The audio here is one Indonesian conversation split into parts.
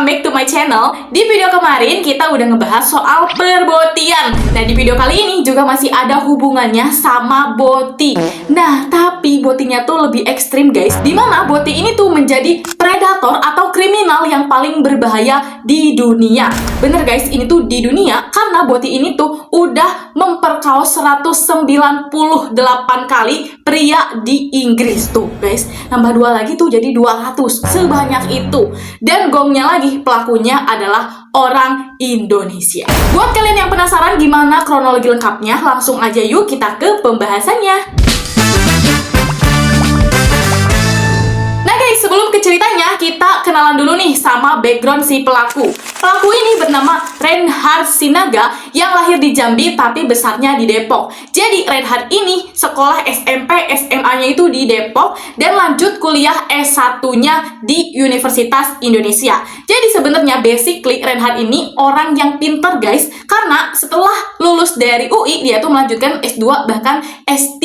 welcome back to my channel. Di video kemarin kita udah ngebahas soal perbotian. Nah, di video kali ini juga masih ada hubungannya sama boti. Nah, tapi botinya tuh lebih ekstrim guys, dimana boti ini tuh menjadi predator atau kriminal yang paling berbahaya di dunia. Bener guys, ini tuh di dunia karena boti ini tuh udah memperkaos 198 kali pria di Inggris tuh guys. Nambah 2 lagi tuh jadi 200, sebanyak itu. Dan gongnya lagi, pelakunya adalah orang Indonesia. Buat kalian yang penasaran gimana kronologi lengkapnya, langsung aja yuk kita ke pembahasannya. Nah guys, sebelum ke ceritanya, kita kenalan dulu nih sama background si pelaku. Pelaku ini bernama Reinhard Sinaga yang lahir di Jambi tapi besarnya di Depok. Jadi Reinhard ini sekolah SMP, SMA-nya itu di Depok dan lanjut kuliah S1-nya di Universitas Indonesia. Jadi sebenarnya basically Reinhard ini orang yang pinter guys, karena setelah lulus dari UI dia tuh melanjutkan S2 bahkan S3.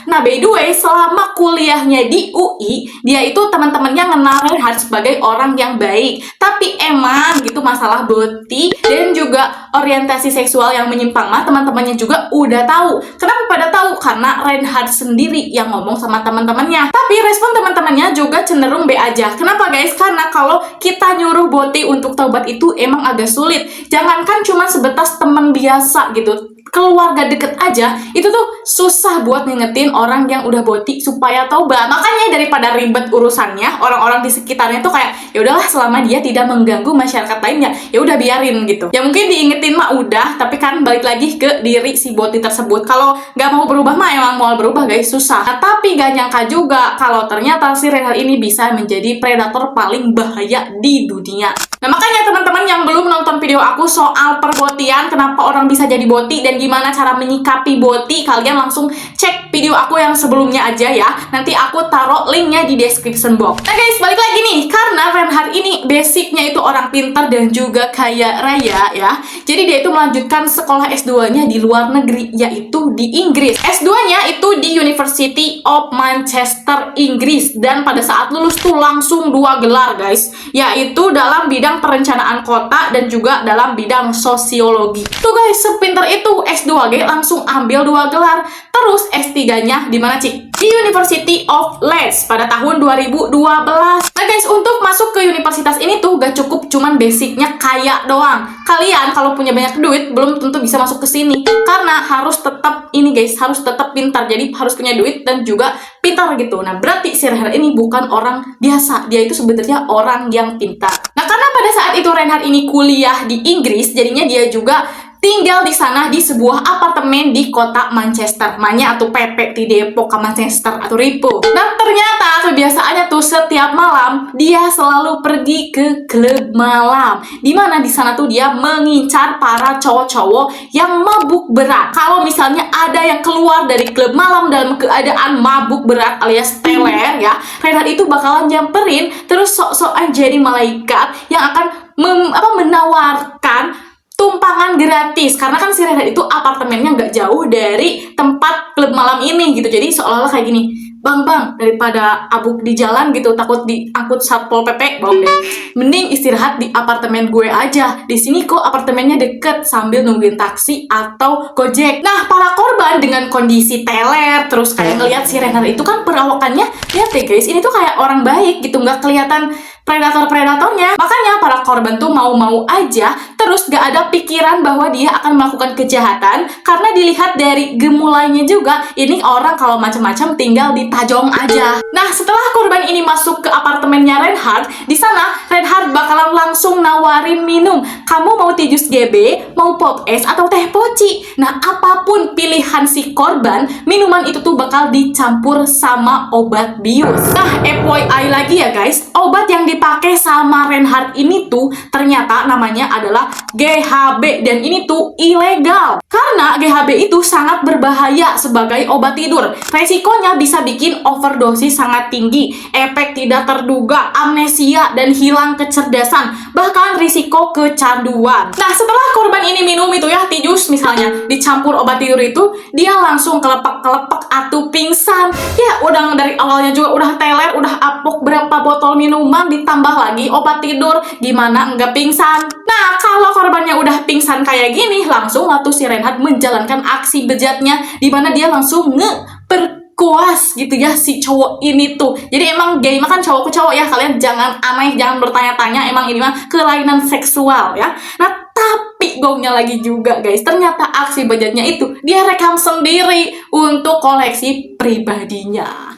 Nah by the way, selama kuliahnya di UI dia itu teman-temannya kenal Reinhard sebagai orang yang baik. Tapi emang gitu masalah boti dan juga orientasi seksual yang menyimpang mah teman-temannya juga udah tahu. Kenapa pada tahu? Karena Reinhard sendiri yang ngomong sama teman-temannya. Tapi respon teman-temannya juga cenderung B aja. Kenapa guys? Karena kalau kita nyuruh boti untuk taubat itu emang agak sulit. Jangankan cuma sebatas teman biasa gitu, keluarga deket aja itu tuh susah buat ngingetin orang yang udah boti supaya taubat. Makanya daripada ribet urusannya, orang-orang di sekitarnya tuh kayak ya udahlah, selama dia tidak mengganggu masyarakat lainnya ya udah biarin gitu. Ya mungkin diingetin mah udah, tapi kan balik lagi ke diri si boti tersebut. Kalau nggak mau berubah mah emang mau berubah guys, susah. Nah, tapi gak nyangka juga kalau ternyata si Reinhard ini bisa menjadi predator paling bahaya di dunia. Nah makanya teman-teman yang belum nonton video aku soal perbotian, kenapa orang bisa jadi boti dan gimana cara menyikapi boti, kalian langsung cek video aku yang sebelumnya aja ya. Nanti aku taruh linknya di description box. Nah guys, balik lagi nih, karena Reinhard ini basicnya itu orang pintar dan juga kaya raya ya. Jadi dia itu melanjutkan sekolah S2-nya di luar negeri, yaitu di Inggris. S2-nya itu di University of Manchester, Inggris. Dan pada saat lulus tuh langsung 2 gelar guys, yaitu dalam bidang perencanaan kota dan juga dalam bidang sosiologi. Tuh guys, sepinter itu S2G langsung ambil 2 gelar. Terus S3-nya di mana Cik? Di University of Leeds pada tahun 2012. Nah guys, untuk masuk ke universitas ini tuh gak cukup cuman basicnya kaya doang. Kalian kalau punya banyak duit belum tentu bisa masuk ke sini, karena harus tetap ini guys, harus tetap pintar. Jadi harus punya duit dan juga pintar gitu. Nah berarti si Reinhard ini bukan orang biasa, dia itu sebenarnya orang yang pintar. Nah karena pada saat itu Reinhard ini kuliah di Inggris, jadinya dia juga tinggal di sana di sebuah apartemen di kota Manchester, namanya atau PP di Depok ke Manchester atau Ripo. Nah ternyata kebiasaannya tuh setiap malam dia selalu pergi ke klub malam, dimana di sana tuh dia mengincar para cowok-cowok yang mabuk berat. Kalau misalnya ada yang keluar dari klub malam dalam keadaan mabuk berat alias teler ya, Reinhard itu bakalan nyamperin terus sok-sokan jadi malaikat yang akan menawarkan tumpangan gratis, karena kan si Reinhard itu apartemennya nggak jauh dari tempat klub malam ini gitu. Jadi seolah-olah kayak gini, bang daripada abuk di jalan gitu takut diangkut satpol pp, bohong deh, mending istirahat di apartemen gue aja, di sini kok apartemennya deket, sambil nungguin taksi atau gojek. Nah para korban dengan kondisi teler terus kayak ngelihat si Reinhard itu kan perawakannya, lihat deh guys, ini tuh kayak orang baik gitu, nggak kelihatan predator-predatornya. Makanya para korban tuh mau-mau aja, terus gak ada pikiran bahwa dia akan melakukan kejahatan, karena dilihat dari gemulainya juga, ini orang kalau macam-macam tinggal ditajong aja. Nah setelah korban ini masuk ke apartemennya Reinhard, di sana Reinhard bakalan langsung nawarin minum. Kamu mau tijus GB, mau pop es atau teh poci? Nah apapun pilihan si korban, minuman itu tuh bakal dicampur sama obat bius. Nah FYI lagi ya guys, obat yang dipakai sama Reinhard ini tuh ternyata namanya adalah GHB dan ini tuh ilegal. Karena GHB itu sangat berbahaya sebagai obat tidur. Resikonya bisa bikin overdosis sangat tinggi, efek tidak terduga, amnesia, dan hilang kecerdasan, bahkan risiko kecanduan. Nah, setelah korban ini minum itu ya, tijus misalnya, dicampur obat tidur itu, dia langsung kelepek-kelepek atau pingsan. Ya, udah dari awalnya juga udah teler, udah apok berapa botol minuman, ditambah lagi obat tidur, gimana enggak pingsan? Nah, kalau korbannya udah pingsan kayak gini, langsung waktu si Reinhard menjalankan aksi bejatnya, dimana dia langsung ngeperkuas gitu ya si cowok ini tuh. Jadi emang gay mah kan cowok ke cowok ya, kalian jangan aneh, jangan bertanya-tanya, emang ini mah kelainan seksual ya. Nah, tapi gongnya lagi juga guys, ternyata aksi bejatnya itu dia rekam sendiri untuk koleksi pribadinya.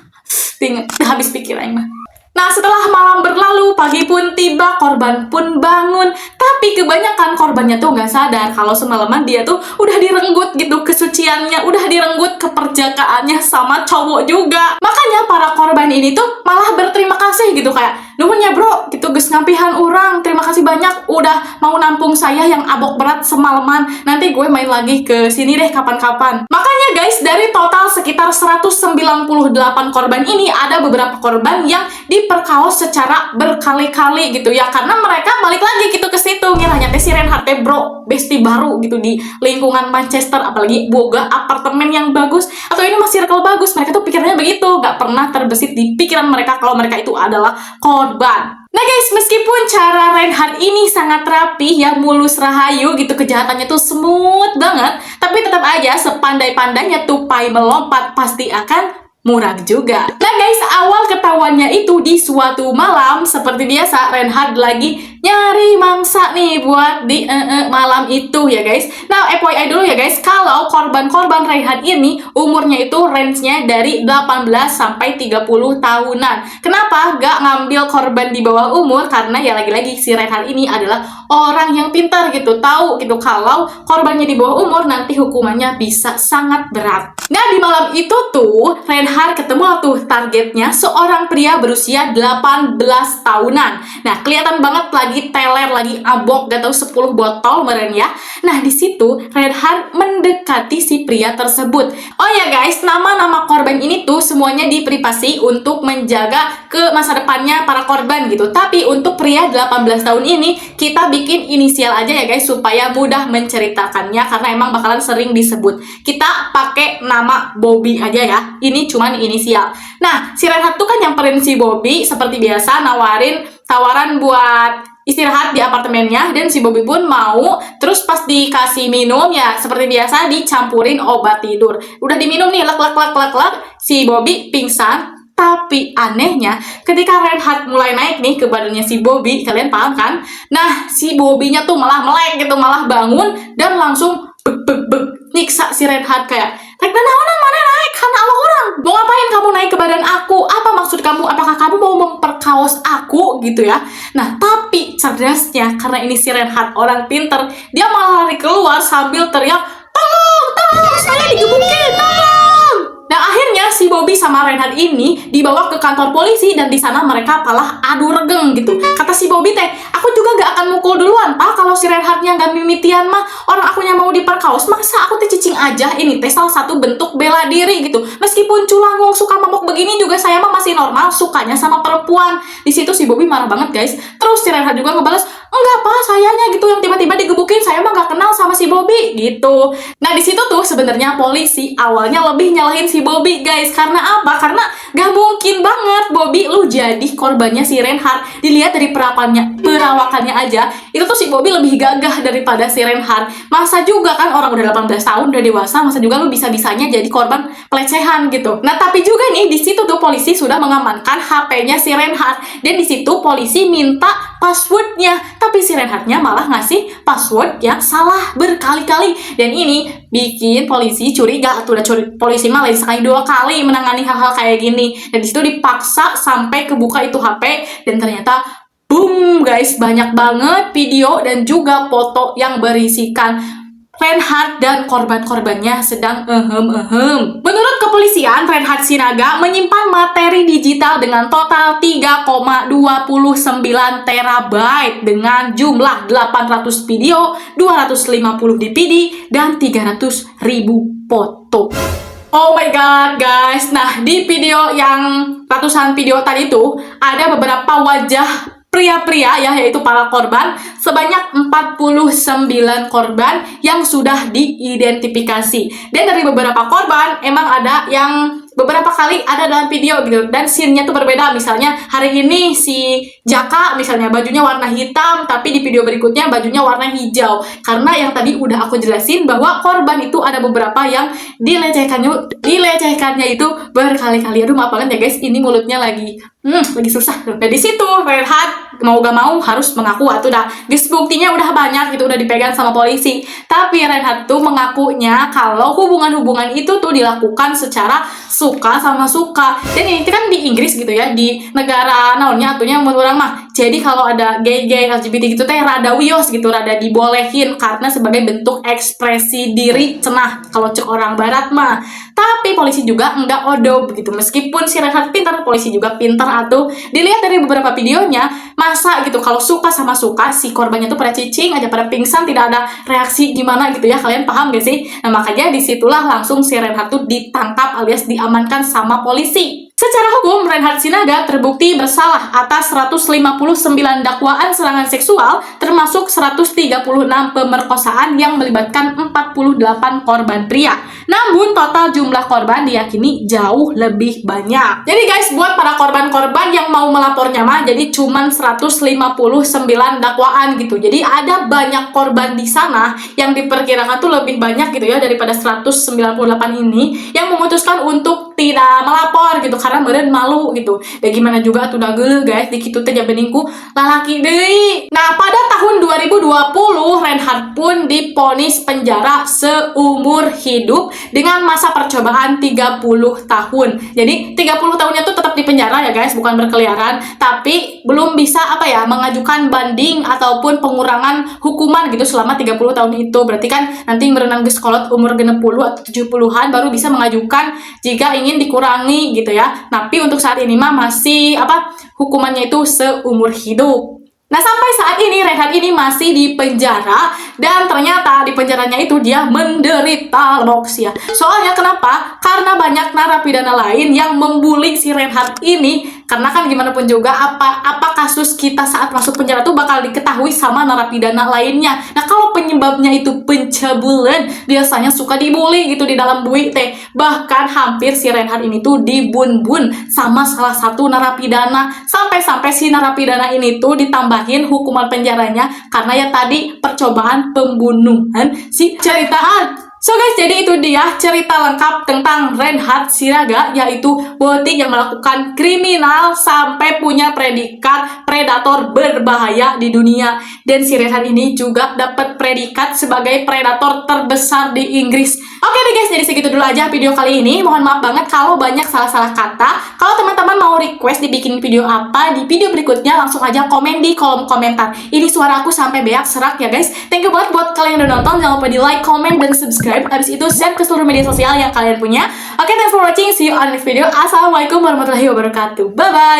Habis pikiran mah. Nah, setelah malam berlalu, pagi pun tiba, korban pun bangun. Tapi kebanyakan korbannya tuh nggak sadar kalau semalaman dia tuh udah direnggut gitu kesuciannya, udah direnggut keperjakaannya sama cowok juga. Makanya para korban ini tuh malah berterima kasih gitu, kayak, nuhun ya bro, gitu geus ngampihan orang, terima kasih banyak udah mau nampung saya yang abok berat semalaman. Nanti gue main lagi ke sini deh kapan-kapan. Makanya guys, dari total sekitar 198 korban ini, ada beberapa korban yang diperkaos secara berkali-kali gitu ya, karena mereka balik lagi gitu ke situ ngiranya teh si Reinhard teh bro bestie baru gitu di lingkungan Manchester, apalagi boga apartemen yang bagus atau ini masih circle bagus. Mereka tuh pikirannya begitu, gak pernah terbesit di pikiran mereka kalau mereka itu adalah korban. Nah guys, meskipun cara Reinhard ini sangat rapi ya, mulus rahayu gitu, kejahatannya tuh smooth banget, tapi tetap aja sepandai-pandainya tupai melompat pasti akan murah juga. Nah guys, awal ketahuannya itu di suatu malam, seperti biasa Reinhard lagi nyari mangsa nih buat di malam itu ya guys. Nah, FYI dulu ya guys, kalau korban-korban Reinhard ini umurnya itu range-nya dari 18 sampai 30 tahunan. Kenapa gak ngambil korban di bawah umur? Karena ya lagi-lagi si Reinhard ini adalah orang yang pintar gitu, tahu gitu kalau korbannya di bawah umur nanti hukumannya bisa sangat berat. Nah, di malam itu tuh Reinhard ketemu tuh targetnya seorang pria berusia 18 tahunan. Nah, kelihatan banget lagi teler, lagi abok, gak tahu 10 botol meren ya. Nah, di situ Reinhard mendekati si pria tersebut. Oh ya guys, nama-nama korban ini tuh semuanya diprivasi untuk menjaga ke masa depannya para korban gitu. Tapi untuk pria 18 tahun ini kita bikin inisial aja ya guys, supaya mudah menceritakannya karena emang bakalan sering disebut. Kita pakai nama Bobby aja ya. Ini cuman inisial. Nah, si Reinhard tuh kan nyamperin si Bobby seperti biasa, nawarin tawaran buat istirahat di apartemennya, dan si Bobby pun mau. Terus pas dikasih minum ya seperti biasa dicampurin obat tidur. Udah diminum nih, lek si Bobby pingsan. Tapi anehnya ketika Reinhard mulai naik nih ke badannya si Bobby, kalian paham kan? Nah, si Bobby-nya tuh malah melek gitu, malah bangun dan langsung nyiksa si Reinhard kayak, "Rek naon mana naik kan ala orang? Mau ngapain kamu naik ke badan aku? Apa maksud kamu? Apakah kamu mau memperkaos aku?" gitu ya. Nah, tapi cerdasnya karena ini si Reinhard orang pinter, dia malah lari keluar sambil teriak, "Tolong, saya digebukin, tolong!" Nah, akhirnya si Bobby sama Reinhard ini dibawa ke kantor polisi, dan di sana mereka malah adu regeng gitu. Kata si Bobby teh, "Aku juga gak akan mukul duluan, Pak. Kalau si Reinhardnya gak mimitian mah, orang akunya mau diperkaos, masa aku teh cicing aja. Ini teh salah satu bentuk bela diri gitu. Meskipun culangung suka mabok begini juga saya mah masih normal, sukanya sama perempuan." Di situ si Bobby marah banget guys. Terus si Reinhard juga ngebales, "Enggak Pak, sayanya gitu yang tiba-tiba digebukin, saya mah gak kenal sama si Bobby." gitu. Nah, di situ tuh sebenarnya polisi awalnya lebih nyalahin si Bobby guys. Karena apa? Karena gak mungkin banget Bobby lu jadi korbannya si Reinhard. Dilihat dari perawakannya aja, itu tuh si Bobby lebih gagah daripada si Reinhard. Masa juga kan orang udah 18 tahun, udah dewasa, masa juga lu bisa-bisanya jadi korban pelecehan gitu. Nah, tapi juga nih di situ tuh polisi sudah mengamankan HP-nya si Reinhard, dan di situ polisi minta passwordnya, tapi si Reinhardnya malah ngasih password yang salah berkali-kali, dan ini bikin polisi curiga. Atau udah polisi malah sekali dua kali menangani hal-hal kayak gini, dan disitu dipaksa sampai kebuka itu HP, dan ternyata boom guys, banyak banget video dan juga foto yang berisikan Reinhard dan korban-korbannya sedang Menurut kepolisian, Reinhard Sinaga menyimpan materi digital dengan total 3,29 terabyte dengan jumlah 800 video, 250 DVD, dan 300.000 foto. Oh my god guys, nah di video yang ratusan video tadi itu ada beberapa wajah pria-pria ya, yaitu para korban, sebanyak 49 korban yang sudah diidentifikasi. Dan dari beberapa korban emang ada yang beberapa kali ada dalam video gitu, dan scene-nya tuh berbeda. Misalnya hari ini si Jaka misalnya bajunya warna hitam, tapi di video berikutnya bajunya warna hijau. Karena yang tadi udah aku jelasin bahwa korban itu ada beberapa yang dilecehkannya itu berkali-kali. Aduh maaf banget ya guys, ini mulutnya lagi susah. Nah di situ Reinhard mau gak mau harus mengaku atau dah guys, buktinya udah banyak itu, udah dipegang sama polisi. Tapi Reinhard tuh mengakunya kalau hubungan-hubungan itu tuh dilakukan secara suka sama suka. Dan ini kan di Inggris gitu ya, di negara naonnya atunya menurut orang mah. Jadi kalau ada gay LGBT gitu teh rada wios gitu, rada dibolehin karena sebagai bentuk ekspresi diri cenah kalau cek orang barat mah. Tapi polisi juga enggak odoh begitu. Meskipun si Reinhard pintar, polisi juga pintar atau dilihat dari beberapa videonya, masa gitu kalau suka sama suka si korbannya tuh pada cicing aja, pada pingsan, tidak ada reaksi gimana gitu ya. Kalian paham gak sih? Nah makanya disitulah langsung si Reinhard tuh ditangkap alias diamankan sama polisi. Secara hukum, Reinhard Sinaga terbukti bersalah atas 159 dakwaan serangan seksual, termasuk 136 pemerkosaan yang melibatkan 48 korban pria. Namun, total jumlah korban diyakini jauh lebih banyak. Jadi guys, buat para korban-korban yang mau melapornya mah, jadi cuman 159 dakwaan gitu. Jadi ada banyak korban di sana yang diperkirakan tuh lebih banyak gitu ya, daripada 198 ini yang memutuskan untuk tidak melapor gitu, karena meureun malu gitu. Dan gimana juga tuh udah geuleuh guys, di kitu teh jabeningku lalaki deui. Nah, pada tahun 2020 Reinhard pun divonis penjara seumur hidup dengan masa percobaan 30 tahun. Jadi 30 tahunnya tuh tetap di penjara ya guys, bukan berkeliaran, tapi belum bisa mengajukan banding ataupun pengurangan hukuman gitu selama 30 tahun itu. Berarti kan nanti merenang geus kolot umur 60 atau 70-an baru bisa mengajukan jika ingin dikurangi gitu ya. Tapi untuk saat ini mah masih hukumannya itu seumur hidup. Nah, sampai saat ini Reinhard ini masih di penjara, dan ternyata di penjaranya itu dia menderita loksya. Soalnya kenapa? Karena banyak narapidana lain yang membuli si Reinhard ini. Karena kan gimana pun juga apa kasus kita saat masuk penjara tuh bakal diketahui sama narapidana lainnya. Nah, kalau penyebabnya itu pencabulan, biasanya suka dibully gitu di dalam bui teh. Bahkan hampir si Reinhard ini tuh dibun-bun sama salah satu narapidana, sampai-sampai si narapidana ini tuh ditambahin hukuman penjaranya karena ya tadi percobaan pembunuhan si ceritaan. So guys, jadi itu dia cerita lengkap tentang Reinhard Sinaga, yaitu boti yang melakukan kriminal sampai punya predikat predator berbahaya di dunia. Dan si Reinhard ini juga dapat predikat sebagai predator terbesar di Inggris. Oke deh guys, jadi segitu dulu aja video kali ini. Mohon maaf banget kalau banyak salah-salah kata. Kalau teman-teman mau request dibikin video apa di video berikutnya, langsung aja komen di kolom komentar. Ini suara aku sampai beak serak ya guys. Thank you banget buat kalian yang udah nonton. Jangan lupa di like, comment, dan subscribe. Habis itu share ke seluruh media sosial yang kalian punya. Oke, thanks for watching. See you on next video. Assalamualaikum warahmatullahi wabarakatuh. Bye-bye.